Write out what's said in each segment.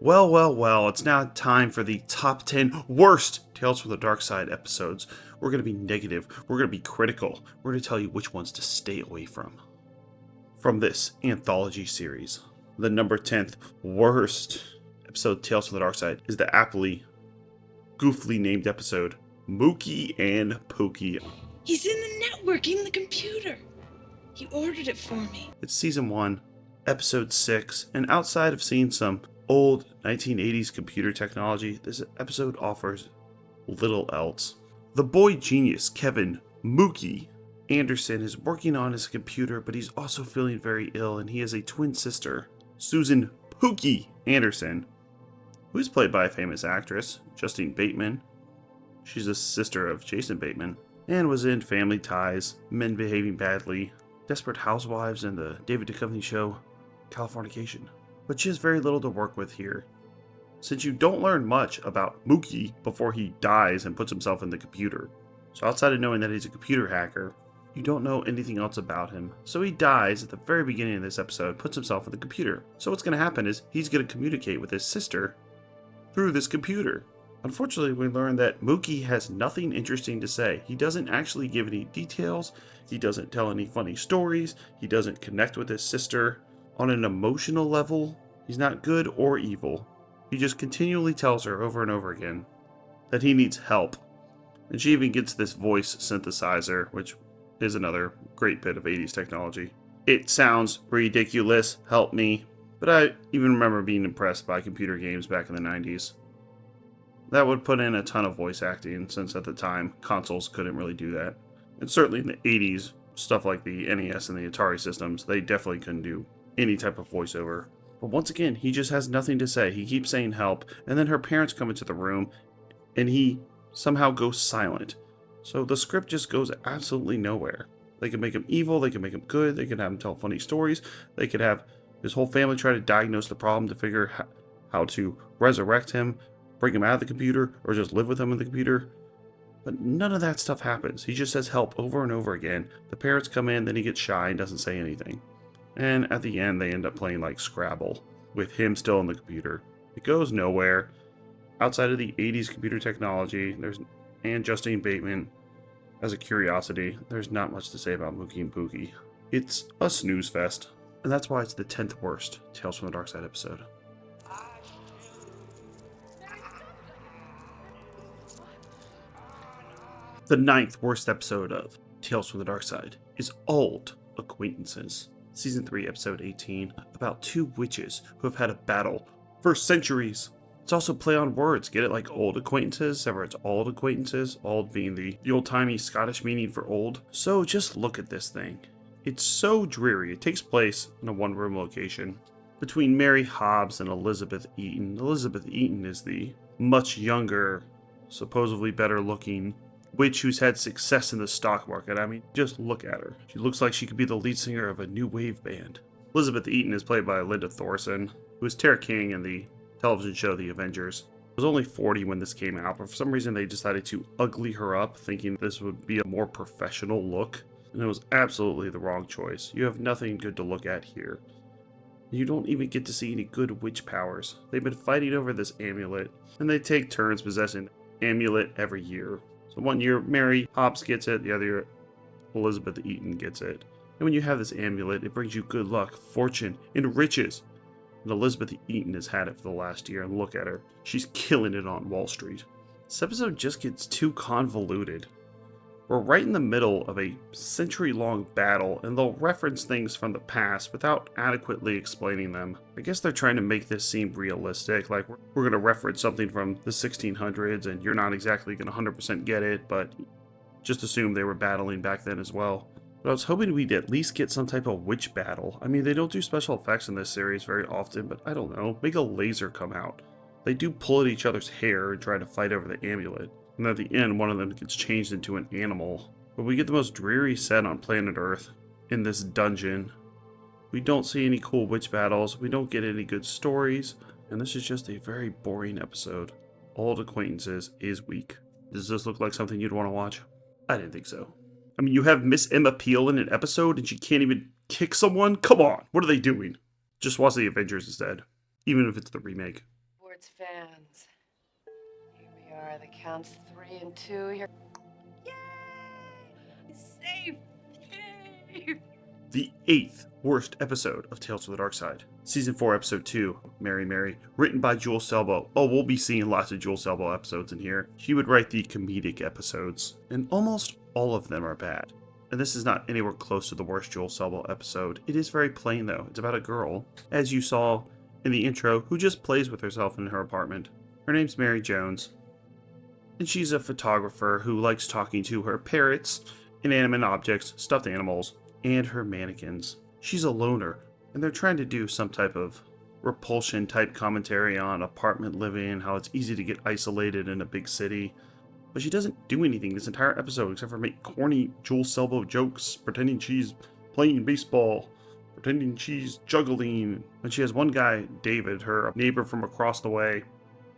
Well, it's now time for the top 10 worst Tales from the Darkside episodes. We're going to be negative, we're going to be critical, we're going to tell you which ones to stay away from. From this Anthology series, the number 10th worst episode Tales from the Darkside is the aptly, goofily named episode, Mookie and Pooky. He's in the network, in the computer. He ordered it for me. It's season 1, episode 6, and outside of seeing some old 1980s computer technology, this episode offers little else. The boy genius, Kevin Mookie Anderson, is working on his computer, but he's also feeling very ill, and he has a twin sister, Susan Pooky Anderson, who is played by a famous actress, Justine Bateman. She's the sister of Jason Bateman, and was in Family Ties, Men Behaving Badly, Desperate Housewives, and the David Duchovny show, Californication. But she has very little to work with here, since you don't learn much about Mookie before he dies and puts himself in the computer. So outside of knowing that he's a computer hacker, you don't know anything else about him. So he dies at the very beginning of this episode, puts himself in the computer. So what's going to happen is he's going to communicate with his sister through this computer. Unfortunately, we learn that Mookie has nothing interesting to say. He doesn't actually give any details, he doesn't tell any funny stories, he doesn't connect with his sister on an emotional level. He's not good or evil. He just continually tells her over and over again that he needs help. And she even gets this voice synthesizer, which is another great bit of 80s technology. It sounds ridiculous, help me. But I even remember being impressed by computer games back in the 90s. That would put in a ton of voice acting, since at the time, consoles couldn't really do that. And certainly in the 80s, stuff like the NES and the Atari systems, they definitely couldn't do any type of voiceover. But once again, he just has nothing to say. He keeps saying help, and then her parents come into the room, and he somehow goes silent. So the script just goes absolutely nowhere. They can make him evil, they can make him good, they can have him tell funny stories, they could have his whole family try to diagnose the problem to figure how to resurrect him, bring him out of the computer, or just live with him in the computer. But none of that stuff happens. He just says help over and over again. The parents come in, then he gets shy and doesn't say anything. And at the end, they end up playing like Scrabble, with him still in the computer. It goes nowhere. Outside of the 80s computer technology, and Justine Bateman as a curiosity, there's not much to say about Mookie and Pooky. It's a snooze fest, and that's why it's the 10th worst Tales from the Darkside episode. The 9th worst episode of Tales from the Darkside is Old Acquaintances. Season 3, Episode 18, about two witches who have had a battle for centuries. It's also play on words, get it, like old acquaintances, ever it's old acquaintances, old being the old-timey Scottish meaning for old. So just look at this thing. It's so dreary. It takes place in a one-room location between Mary Hobbs and Elizabeth Eaton. Elizabeth Eaton is the much younger, supposedly better-looking witch who's had success in the stock market. I mean, just look at her. She looks like she could be the lead singer of a new wave band. Elizabeth Eaton is played by Linda Thorson, who is Tara King in the television show The Avengers. She was only 40 when this came out, but for some reason they decided to ugly her up, thinking this would be a more professional look. And it was absolutely the wrong choice. You have nothing good to look at here. You don't even get to see any good witch powers. They've been fighting over this amulet, and they take turns possessing the amulet every year. So one year Mary Hobbs gets it, the other year Elizabeth Eaton gets it. And when you have this amulet, it brings you good luck, fortune, and riches. And Elizabeth Eaton has had it for the last year, and look at her. She's killing it on Wall Street. This episode just gets too convoluted. We're right in the middle of a century-long battle, and they'll reference things from the past without adequately explaining them. I guess they're trying to make this seem realistic, like we're going to reference something from the 1600s, and you're not exactly going to 100% get it, but just assume they were battling back then as well. But I was hoping we'd at least get some type of witch battle. I mean, they don't do special effects in this series very often, but I don't know, make a laser come out. They do pull at each other's hair and try to fight over the amulet. And at the end, one of them gets changed into an animal. But we get the most dreary set on planet Earth in this dungeon. We don't see any cool witch battles, we don't get any good stories, and this is just a very boring episode. Old Acquaintances is weak. Does this look like something you'd want to watch? I didn't think so. I mean, you have Miss Emma Peel in an episode and she can't even kick someone? Come on, what are they doing? Just watch The Avengers instead, even if it's the remake. sports fans. Here we are, the count's 3 and 2. Here. Yay! Safe! Yay! The 8th worst episode of Tales from the Darkside. Season 4, Episode 2, Mary Mary, written by Jewel Selbo. Oh, we'll be seeing lots of Jewel Selbo episodes in here. She would write the comedic episodes, and almost all of them are bad. And this is not anywhere close to the worst Jewel Selbo episode. It is very plain, though. It's about a girl, as you saw in the intro, who just plays with herself in her apartment. Her name's Mary Jones, and she's a photographer who likes talking to her parrots, inanimate objects, stuffed animals, and her mannequins. She's a loner, and they're trying to do some type of repulsion type commentary on apartment living, how it's easy to get isolated in a big city. But she doesn't do anything this entire episode except for make corny Jewel Selbo jokes, pretending she's playing baseball, pretending she's juggling. And she has one guy, David, her neighbor from across the way,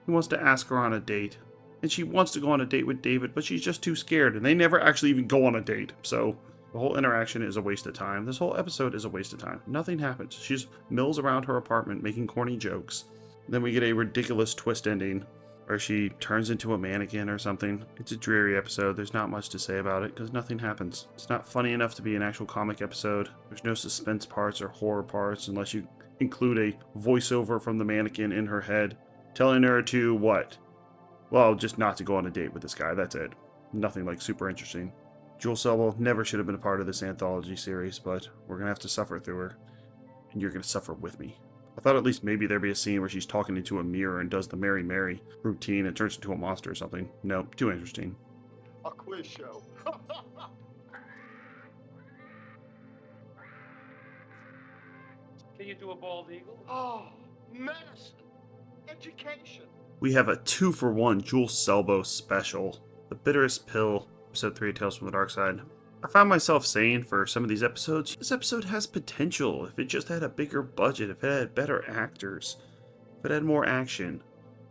who wants to ask her on a date. And she wants to go on a date with David, but she's just too scared, and they never actually even go on a date. So the whole interaction is a waste of time. This whole episode is a waste of time. Nothing happens. She just mills around her apartment making corny jokes. Then we get a ridiculous twist ending where she turns into a mannequin or something. It's a dreary episode. There's not much to say about it because nothing happens. It's not funny enough to be an actual comic episode. There's no suspense parts or horror parts unless you include a voiceover from the mannequin in her head telling her to what? Well, just not to go on a date with this guy. That's it. Nothing like super interesting. Jewel Selbo never should have been a part of this anthology series, but we're going to have to suffer through her. And you're going to suffer with me. I thought at least maybe there'd be a scene where she's talking into a mirror and does the Mary Mary routine and turns into a monster or something. Nope, too interesting. A quiz show. Can you do a bald eagle? Oh, medicine. Education. We have a 2-for-1 Jewel Selbo special. The Bitterest Pill, Episode 3 of Tales from the Darkside. I found myself saying for some of these episodes, this episode has potential if it just had a bigger budget, if it had better actors, if it had more action.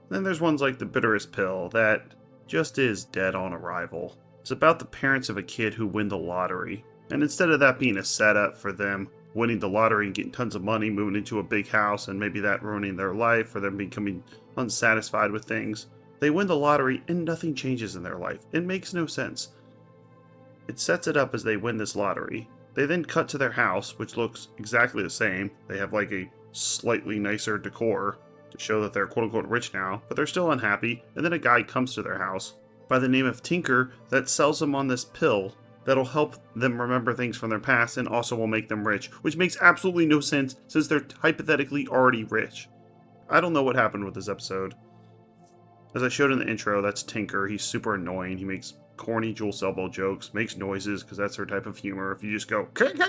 Then there's ones like The Bitterest Pill that just is dead on arrival. It's about the parents of a kid who win the lottery. And instead of that being a setup for them winning the lottery and getting tons of money, moving into a big house, and maybe that ruining their life or them becoming unsatisfied with things, they win the lottery and nothing changes in their life. It makes no sense. It sets it up as they win this lottery. They then cut to their house, which looks exactly the same. They have like a slightly nicer decor to show that they're quote-unquote rich now, but they're still unhappy. And then a guy comes to their house by the name of Tinker that sells them on this pill that'll help them remember things from their past and also will make them rich, which makes absolutely no sense since they're hypothetically already rich. I don't know what happened with this episode. As I showed in the intro, that's Tinker. He's super annoying. He makes corny Jewel Selbo jokes, makes noises because that's her type of humor. If you just go, that's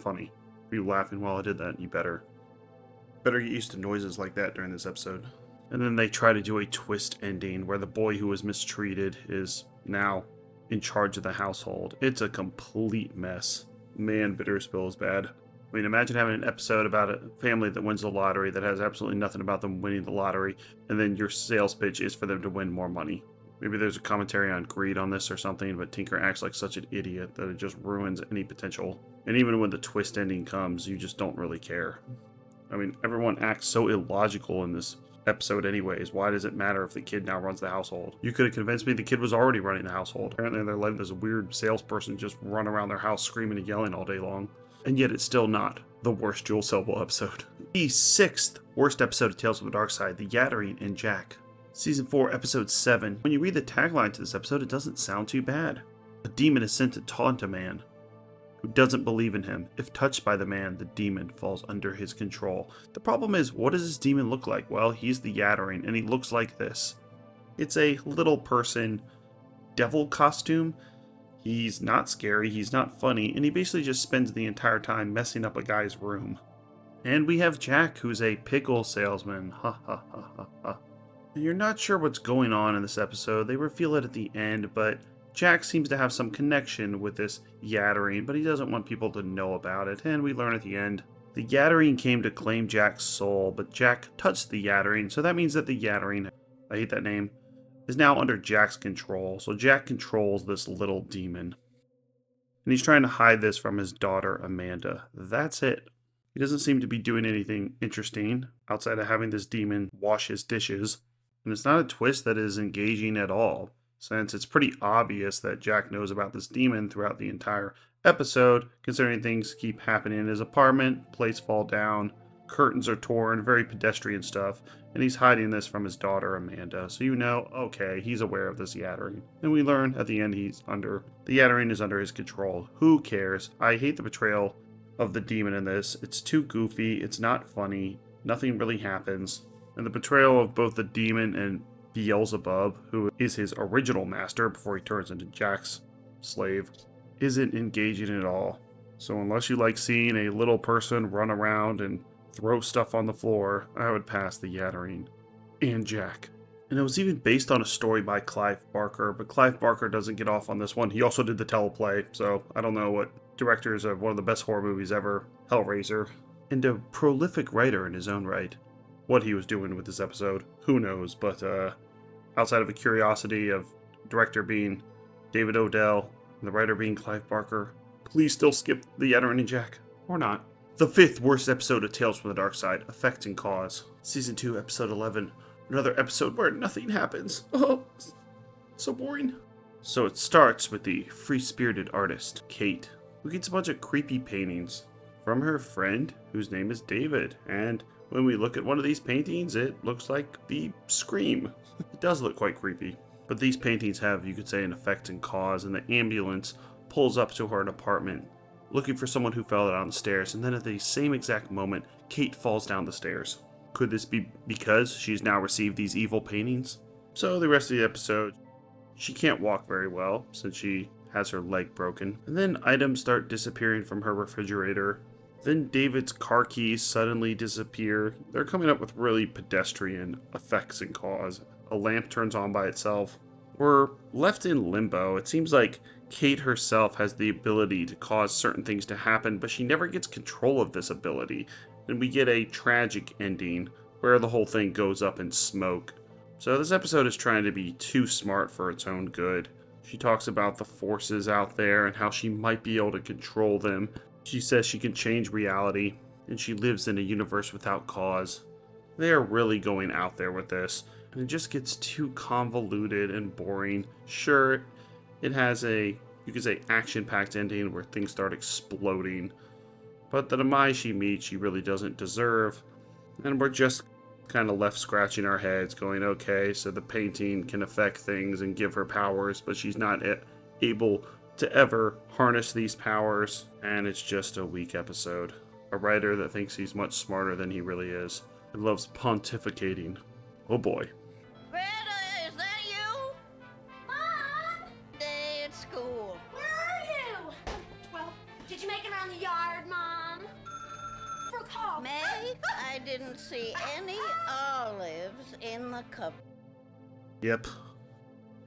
funny. If you laughing while I did that, you better get used to noises like that during this episode. And then they try to do a twist ending where the boy who was mistreated is now in charge of the household. It's a complete mess. Man, Bitterest Pill is bad. I mean, imagine having an episode about a family that wins the lottery that has absolutely nothing about them winning the lottery, and then your sales pitch is for them to win more money. Maybe there's a commentary on greed on this or something, but Tinker acts like such an idiot that it just ruins any potential. And even when the twist ending comes, you just don't really care. I mean, everyone acts so illogical in this episode anyways. Why does it matter if the kid now runs the household? You could have convinced me the kid was already running the household. Apparently they're letting this weird salesperson just run around their house screaming and yelling all day long. And yet it's still not the worst Jewel Selbo episode. The 6th worst episode of Tales from the Darkside, The Yattering and Jack. Season 4, Episode 7. When you read the tagline to this episode, it doesn't sound too bad. A demon is sent to taunt a man who doesn't believe in him. If touched by the man, the demon falls under his control. The problem is, what does this demon look like? Well, he's the Yattering, and he looks like this. It's a little person devil costume. He's not scary, he's not funny, and he basically just spends the entire time messing up a guy's room. And we have Jack, who's a pickle salesman. Ha ha ha ha ha. And you're not sure what's going on in this episode. They reveal it at the end, but Jack seems to have some connection with this Yattering, but he doesn't want people to know about it, and we learn at the end. The Yattering came to claim Jack's soul, but Jack touched the Yattering, so that means that the Yattering, I hate that name, is now under Jack's control. So Jack controls this little demon. And he's trying to hide this from his daughter, Amanda. That's it. He doesn't seem to be doing anything interesting outside of having this demon wash his dishes. And it's not a twist that is engaging at all, since it's pretty obvious that Jack knows about this demon throughout the entire episode, considering things keep happening in his apartment, plates fall down, curtains are torn, very pedestrian stuff, and he's hiding this from his daughter Amanda. So you know, okay, he's aware of this yattering. And we learn at the end the yattering is under his control. Who cares? I hate the portrayal of the demon in this. It's too goofy, it's not funny, nothing really happens. And the portrayal of both the demon and Beelzebub, who is his original master before he turns into Jack's slave, isn't engaging at all. So unless you like seeing a little person run around and throw stuff on the floor, I would pass the yattering and Jack. And it was even based on a story by Clive Barker, but Clive Barker doesn't get off on this one. He also did the teleplay, so I don't know what directors of one of the best horror movies ever, Hellraiser, and a prolific writer in his own right. What he was doing with this episode, who knows, but outside of a curiosity of director being David Odell and the writer being Clive Barker, please still skip the yattering and Jack, or not. The 5th worst episode of Tales from the Darkside, Effect and Cause. Season 2, Episode 11. Another episode where nothing happens. Oh, so boring. So it starts with the free-spirited artist, Kate, who gets a bunch of creepy paintings from her friend, whose name is David. And when we look at one of these paintings, it looks like the Scream. It does look quite creepy. But these paintings have, you could say, an effect and cause, and the ambulance pulls up to her apartment, looking for someone who fell down the stairs, and then at the same exact moment, Kate falls down the stairs. Could this be because she's now received these evil paintings? So the rest of the episode, she can't walk very well since she has her leg broken. And then items start disappearing from her refrigerator. Then David's car keys suddenly disappear. They're coming up with really pedestrian effects and cause. A lamp turns on by itself. We're left in limbo. It seems like Kate herself has the ability to cause certain things to happen, but she never gets control of this ability. And we get a tragic ending where the whole thing goes up in smoke. So this episode is trying to be too smart for its own good. She talks about the forces out there and how she might be able to control them. She says she can change reality, and she lives in a universe without cause. They are really going out there with this, and it just gets too convoluted and boring. Sure, it has a, you could say, action-packed ending where things start exploding, but the demise she meets, she really doesn't deserve, and we're just kind of left scratching our heads going, okay, so the painting can affect things and give her powers, but she's not able to ever harness these powers, and it's just a weak episode. A writer that thinks he's much smarter than he really is, and loves pontificating. Oh boy. Greta, is that you? Mom! Day at school. Where are you? 12. Did you make it around the yard, Mom? For a call. May, I didn't see any olives in the cup. Yep.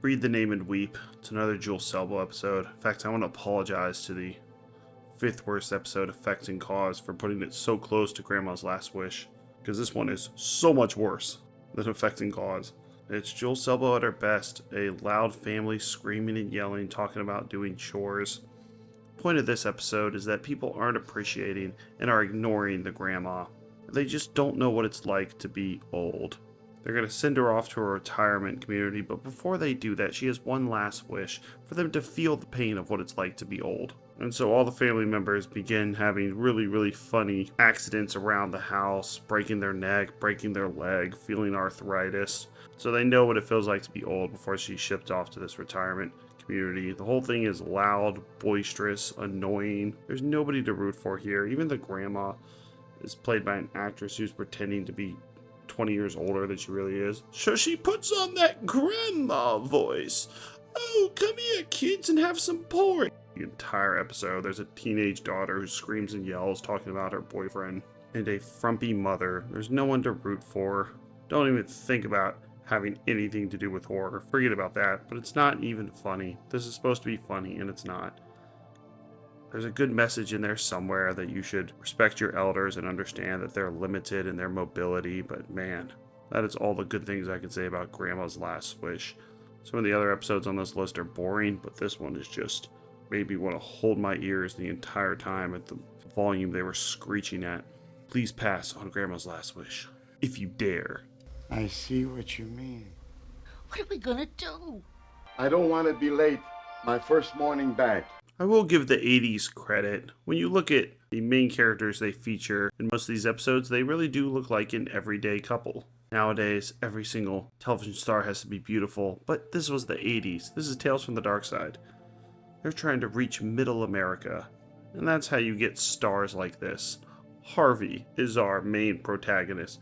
Read the name and weep. It's another Jules Selbo episode. In fact, I want to apologize to the 5th worst episode, Effect and Cause, for putting it so close to Grandma's Last Wish, because this one is so much worse than Effect and Cause. It's Jules Selbo at her best, a loud family screaming and yelling, talking about doing chores. The point of this episode is that people aren't appreciating and are ignoring the grandma. They just don't know what it's like to be old. They're going to send her off to a retirement community, but before they do that, she has one last wish for them to feel the pain of what it's like to be old. And so all the family members begin having really, really funny accidents around the house, breaking their neck, breaking their leg, feeling arthritis. So they know what it feels like to be old before she's shipped off to this retirement community. The whole thing is loud, boisterous, annoying. There's nobody to root for here. Even the grandma is played by an actress who's pretending to be 20 years older than she really is. So she puts on that grandma voice. Oh, come here, kids, and have some porridge. The entire episode, there's a teenage daughter who screams and yells, talking about her boyfriend, and a frumpy mother. There's no one to root for. Don't even think about having anything to do with horror. Forget about that. But it's not even funny. This is supposed to be funny, and it's not. There's a good message in there somewhere that you should respect your elders and understand that they're limited in their mobility, but man, that is all the good things I can say about Grandma's Last Wish. Some of the other episodes on this list are boring, but this one is just made me want to hold my ears the entire time at the volume they were screeching at. Please pass on Grandma's last wish, if you dare. I see what you mean. What are we gonna do? I don't want to be late. My first morning back. I will give the 80s credit. When you look at the main characters they feature in most of these episodes, they really do look like an everyday couple. Nowadays, every single television star has to be beautiful, but this was the 80s. This is Tales from the Darkside. They're trying to reach middle America, and that's how you get stars like this. Harvey is our main protagonist,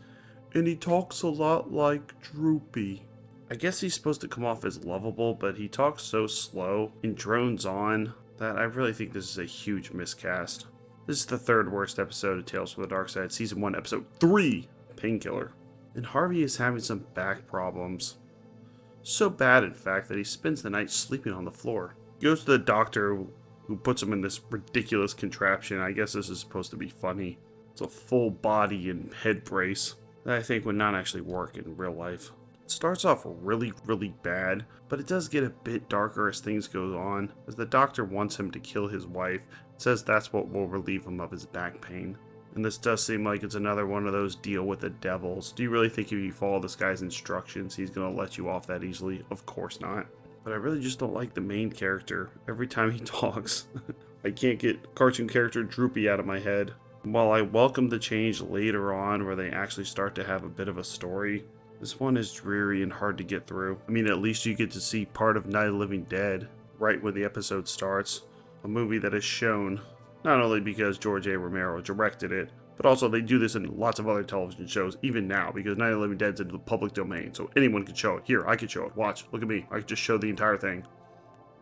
and he talks a lot like Droopy. I guess he's supposed to come off as lovable, but he talks so slow and drones on that I really think this is a huge miscast. This is the third worst episode of Tales from the Darkside, Season 1, Episode 3, Painkiller. And Harvey is having some back problems. So bad, in fact, that he spends the night sleeping on the floor. He goes to the doctor, who puts him in this ridiculous contraption. I guess this is supposed to be funny. It's a full body and head brace that I think would not actually work in real life. It starts off really, really bad, but it does get a bit darker as things go on, as the doctor wants him to kill his wife. It says that's what will relieve him of his back pain. And this does seem like it's another one of those deal with the devils. Do you really think if you follow this guy's instructions, he's going to let you off that easily? Of course not. But I really just don't like the main character. Every time he talks, I can't get cartoon character Droopy out of my head. While I welcome the change later on where they actually start to have a bit of a story, this one is dreary and hard to get through. I mean, at least you get to see part of Night of the Living Dead right when the episode starts. A movie that is shown, not only because George A. Romero directed it, but also they do this in lots of other television shows, even now, because Night of the Living Dead's in the public domain, so anyone can show it. Here, I can show it. Watch. Look at me. I can just show the entire thing.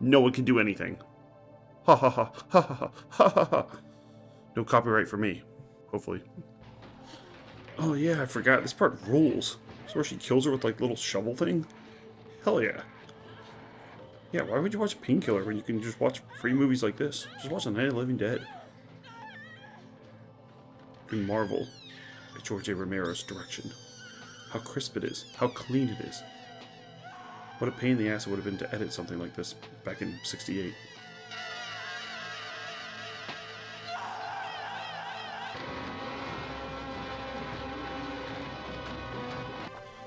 No one can do anything. Ha ha ha. Ha ha ha. Ha ha ha. No copyright for me. Hopefully. Oh yeah, I forgot. This part rules. So where she kills her with like little shovel thing? Hell yeah. Yeah, why would you watch Painkiller when you can just watch free movies like this? Just watch The Night of the Living Dead. We marvel at George A. Romero's direction. How crisp it is. How clean it is. What a pain in the ass it would have been to edit something like this back in '68.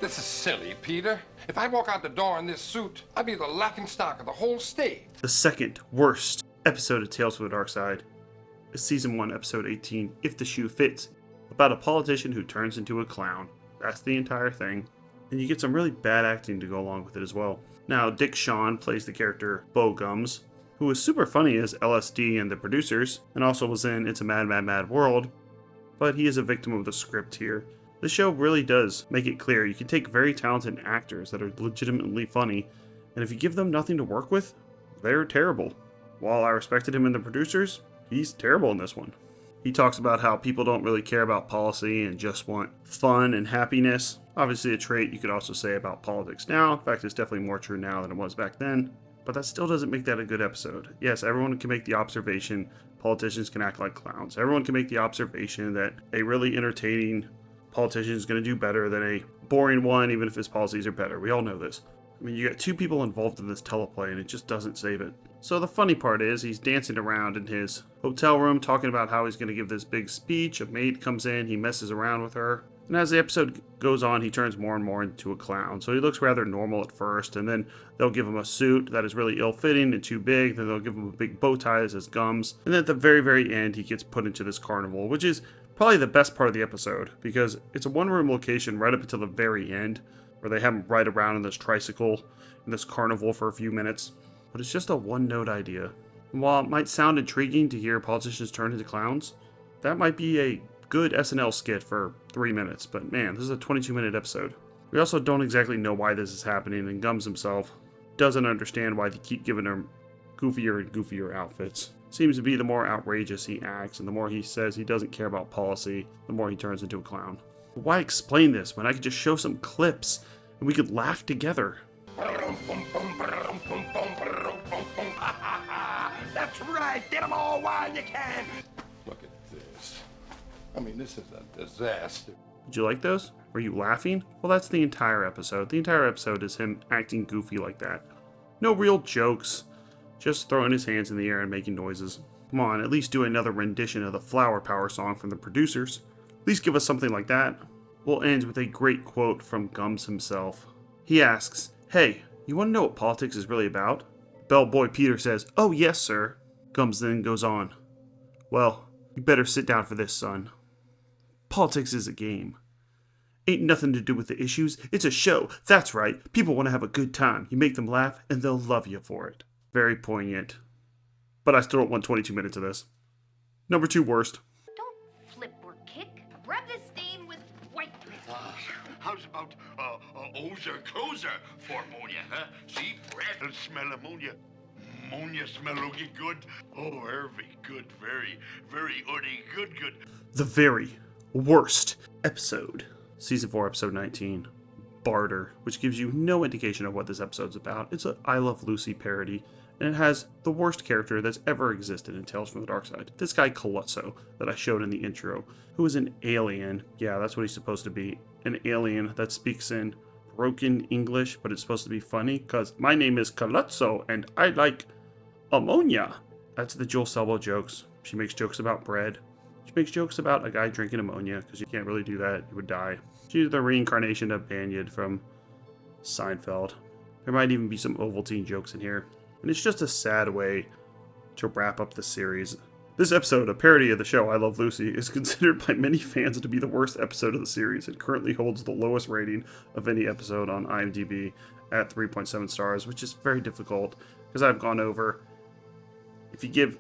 This is silly, Peter. If I walk out the door in this suit, I'd be the laughingstock of the whole state. The second worst episode of Tales from the Darkside is Season 1, Episode 18, If the Shoe Fits, about a politician who turns into a clown. That's the entire thing. And you get some really bad acting to go along with it as well. Now, Dick Shawn plays the character Bo Gums, who is super funny as LSD and the producers, and also was in It's a Mad, Mad, Mad World, but he is a victim of the script here. The show really does make it clear you can take very talented actors that are legitimately funny, and if you give them nothing to work with, they're terrible. While I respected him in the producers, he's terrible in this one. He talks about how people don't really care about policy and just want fun and happiness. Obviously a trait you could also say about politics now. In fact, it's definitely more true now than it was back then. But that still doesn't make that a good episode. Yes, everyone can make the observation politicians can act like clowns. Everyone can make the observation that a really entertaining politician is going to do better than a boring one, even if his policies are better. We all know this. I mean, you got two people involved in this teleplay, and it just doesn't save it. So the funny part is, he's dancing around in his hotel room, talking about how he's going to give this big speech. A maid comes in, he messes around with her. And as the episode goes on, he turns more and more into a clown. So he looks rather normal at first, and then they'll give him a suit that is really ill-fitting and too big. Then they'll give him a big bow tie that says gums. And then at the very, very end, he gets put into this carnival, which is probably the best part of the episode, because it's a one-room location right up until the very end, where they have him ride around in this tricycle in this carnival for a few minutes. But it's just a one-note idea. And while it might sound intriguing to hear politicians turn into clowns, that might be a good SNL skit for 3 minutes, but man, this is a 22-minute episode. We also don't exactly know why this is happening, and Gums himself doesn't understand why they keep giving him goofier and goofier outfits. Seems to be the more outrageous he acts, and the more he says he doesn't care about policy, the more he turns into a clown. But why explain this when I could just show some clips and we could laugh together? That's right, get them all while you can. Look at this. I mean, this is a disaster. Did you like those? Were you laughing? Well, that's the entire episode. The entire episode is him acting goofy like that. No real jokes, just throwing his hands in the air and making noises. Come on, at least do another rendition of the Flower Power song from the producers. At least give us something like that. We'll end with a great quote from Gums himself. He asks, "Hey, you want to know what politics is really about?" Bellboy Peter says, "Oh yes, sir." Gums then goes on, "Well, you better sit down for this, son. Politics is a game. Ain't nothing to do with the issues. It's a show. That's right. People want to have a good time. You make them laugh, and they'll love you for it." Very poignant. But I still don't want 22 minutes of this. Number 2 worst. Don't flip or kick. Rub the stain with white. How's about Ozer Closer for ammonia, huh? See, breath will smell ammonia. Ammonia smell looking good. Oh, very good, very, very good. The very worst episode. Season 4, episode 19. Barter, which gives you no indication of what this episode's about. It's a I Love Lucy parody, and it has the worst character that's ever existed in Tales from the Darkside. This guy Coluzzo, that I showed in the intro, who is an alien. Yeah, that's what he's supposed to be. An alien that speaks in broken English, but it's supposed to be funny, because my name is Coluzzo, and I like ammonia. That's the Joel Selbo jokes. She makes jokes about bread. She makes jokes about a guy drinking ammonia, because you can't really do that, you would die. She's the reincarnation of Banyard from Seinfeld. There might even be some Ovaltine jokes in here. And it's just a sad way to wrap up the series. This episode, a parody of the show I Love Lucy, is considered by many fans to be the worst episode of the series. It currently holds the lowest rating of any episode on IMDb at 3.7 stars, which is very difficult because I've gone over. If you give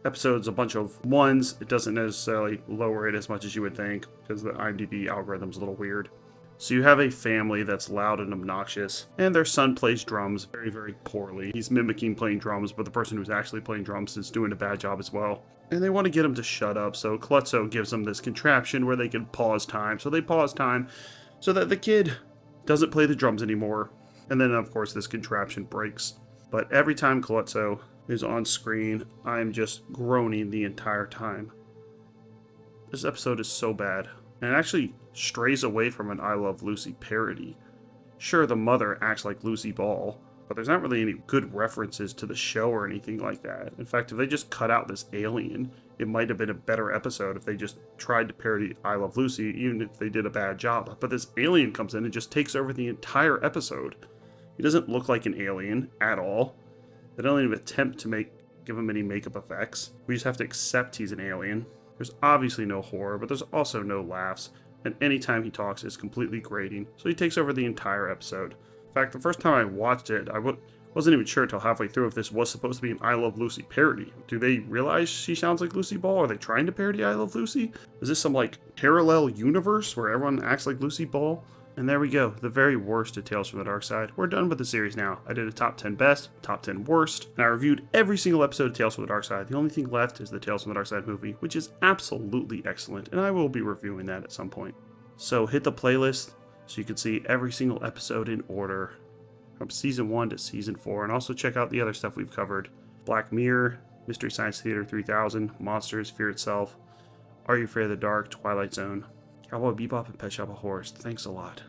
episodes a bunch of 1s, it doesn't necessarily lower it as much as you would think because the IMDb algorithm's a little weird. So you have a family that's loud and obnoxious, and their son plays drums very, very poorly. He's mimicking playing drums, but the person who's actually playing drums is doing a bad job as well. And they want to get him to shut up, so Coluzzo gives them this contraption where they can pause time. So they pause time so that the kid doesn't play the drums anymore. And then, of course, this contraption breaks. But every time Coluzzo is on screen, I'm just groaning the entire time. This episode is so bad. And it actually strays away from an I Love Lucy parody. Sure, the mother acts like Lucy Ball, but there's not really any good references to the show or anything like that. In fact, if they just cut out this alien, it might have been a better episode if they just tried to parody I Love Lucy, even if they did a bad job. But this alien comes in and just takes over the entire episode. He doesn't look like an alien at all. They don't even attempt to give him any makeup effects. We just have to accept he's an alien. There's obviously no horror, but there's also no laughs, and anytime he talks is completely grating, so he takes over the entire episode. In fact, the first time I watched it, I wasn't even sure until halfway through if this was supposed to be an I Love Lucy parody. Do they realize she sounds like Lucy Ball? Are they trying to parody I Love Lucy? Is this some, parallel universe where everyone acts like Lucy Ball? And there we go, the very worst of Tales from the Darkside. We're done with the series now. I did a top 10 best, top 10 worst, and I reviewed every single episode of Tales from the Darkside. The only thing left is the Tales from the Darkside movie, which is absolutely excellent, and I will be reviewing that at some point. So hit the playlist so you can see every single episode in order, from season 1 to season 4, and also check out the other stuff we've covered. Black Mirror, Mystery Science Theater 3000, Monsters, Fear Itself, Are You Afraid of the Dark, Twilight Zone, Cowboy Bebop, and Pet Shop of Horrors. Thanks a lot.